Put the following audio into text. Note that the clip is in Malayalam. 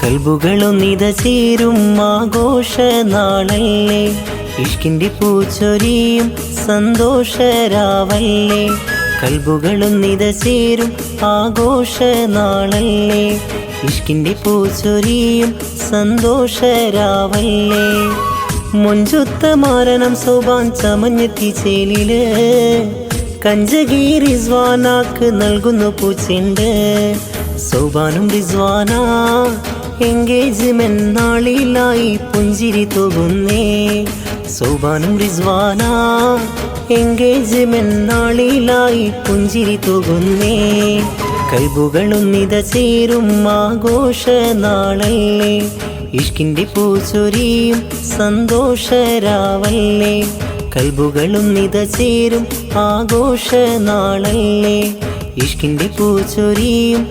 കൽബുകളൊന്നിത ചേരും ആഘോഷ നാളല്ലേ, ഇഷ്കിൻ്റെ പൂച്ചൊരിയും സന്തോഷരാവല്ലേ. കൽബുകളൊന്നിത ചേരും ആഘോഷ നാളല്ലേ, ഇഷ്കിൻ്റെ പൂച്ചൊരിയും സന്തോഷരാവല്ലേ. മൊഞ്ചൊത്ത മാരണം സോബാൻ ചമഞ്ഞെത്തി ചേലില്, കഞ്ചകി റിസ്വാനാക്ക് നൽകുന്നു പൂച്ചെണ്ട്. സോബാനും റിസ്വാന എൻഗേജ്മെന്റ് നാളിലായി പുഞ്ചിരി തൂകുന്നേ. സോബാനും റിസ്വാന എൻഗേജ്മെന്റ് നാളിലായി പുഞ്ചിരി തൂകുന്നേ. കൽബുകളൊന്നിത ചേരും ആഘോഷ നാളല്ലേ, ഇഷ്കിൻ്റെ പൂച്ചൊരിയും സന്തോഷരാവല്ലേ. കൽബുകളൊന്നിത ചേരും ആഘോഷ നാളല്ലേ, ഇഷ്കിൻ്റെ പൂച്ചൊരിയും